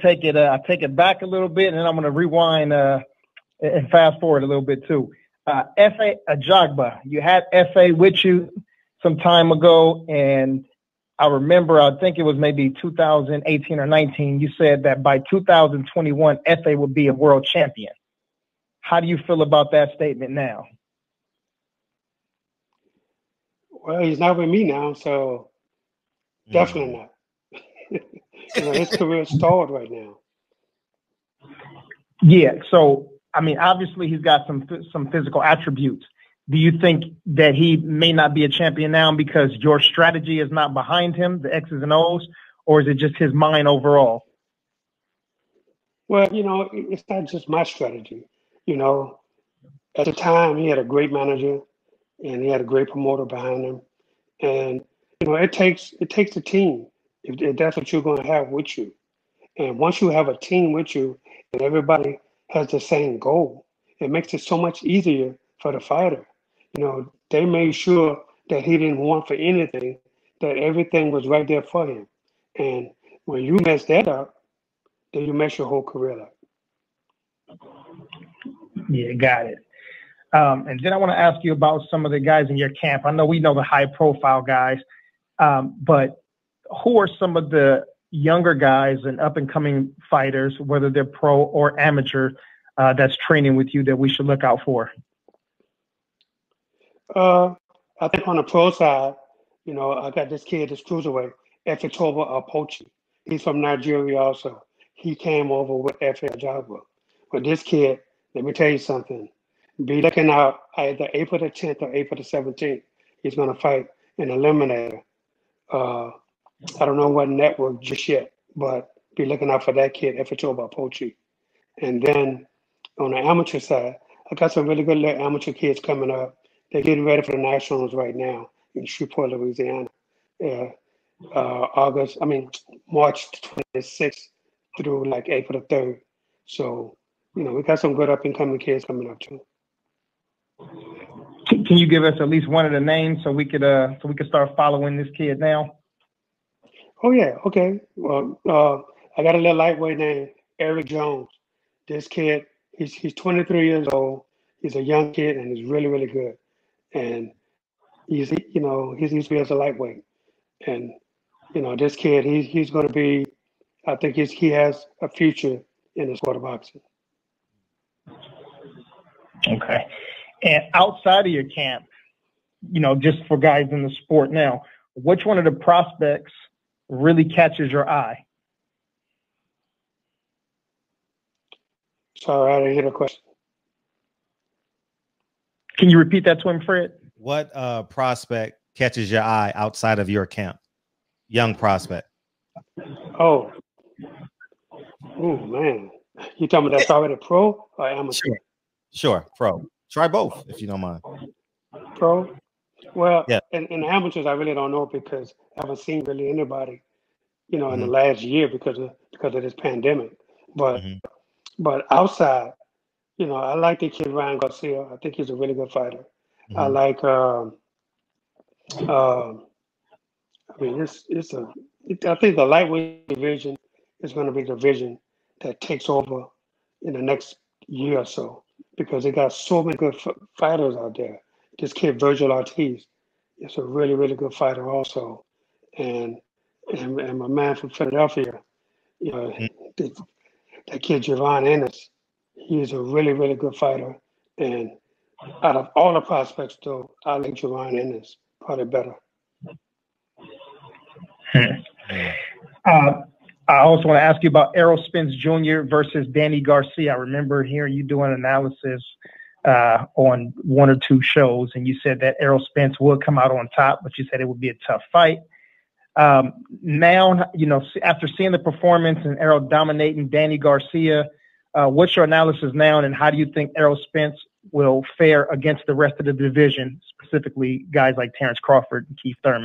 take it back a little bit, and then I'm going to rewind and fast forward a little bit too. Efe Ajagba, you had Efe with you some time ago, and I remember, I think it was maybe 2018 or 19, you said that by 2021, Efe would be a world champion. How do you feel about that statement now? Well, he's not with me now, so definitely not. His career is stalled right now. Yeah, so, I mean, obviously he's got some physical attributes. Do you think that he may not be a champion now because your strategy is not behind him, the X's and O's, or is it just his mind overall? Well, it's not just my strategy. At the time, he had a great manager and he had a great promoter behind him. And, it takes a team if that's what you're going to have with you. And once you have a team with you and everybody has the same goal, it makes it so much easier for the fighter. They made sure that he didn't want for anything, that everything was right there for him. And when you mess that up, then you mess your whole career up. Yeah, got it. And then I want to ask you about some of the guys in your camp. I know we know the high-profile guys, but who are some of the younger guys and up-and-coming fighters, whether they're pro or amateur, that's training with you that we should look out for? I think on the pro side, I got this kid, this cruiserweight, Efe Apochi. He's from Nigeria also. He came over with Efe Ajagba. But this kid, let me tell you something. Be looking out either April the 10th or April the 17th. He's going to fight an eliminator. I don't know what network just yet, but be looking out for that kid, Efe Apochi. And then on the amateur side, I got some really good little amateur kids coming up. They're getting ready for the Nationals right now in Shreveport, Louisiana. March 26th through like April the 3rd. So, we got some good up-and-coming kids coming up too. Can you give us at least one of the names so we could start following this kid now? Oh yeah, okay. Well, I got a little lightweight named Eric Jones. This kid, he's 23 years old. He's a young kid and he's really, really good. And he's as a lightweight. And this kid, he's going to be. I think he has a future in the sport of boxing. Okay. And outside of your camp, just for guys in the sport now, which one of the prospects really catches your eye? Sorry, I didn't hear the question. Can you repeat that to him, Fred? What prospect catches your eye outside of your camp? Young prospect. Oh man. You talking about that's already pro or amateur? Sure, pro. Try both if you don't mind. Pro? Well, yeah. In the amateurs, I really don't know because I haven't seen really anybody, in the last year because of this pandemic. But outside, I like the kid Ryan Garcia. I think he's a really good fighter. I like I think the lightweight division is going to be the division that takes over in the next year or so because they got so many good fighters out there. This kid Virgil Ortiz is a really, really good fighter also, and my man from Philadelphia, that kid Javon Ennis, he is a really, really good fighter. And out of all the prospects, though, I like Javon Ennis probably better. I also want to ask you about Errol Spence Jr. versus Danny Garcia. I remember hearing you doing analysis on one or two shows, and you said that Errol Spence would come out on top, but you said it would be a tough fight. Now, after seeing the performance and Errol dominating Danny Garcia, what's your analysis now, and how do you think Errol Spence will fare against the rest of the division, specifically guys like Terrence Crawford and Keith Thurman?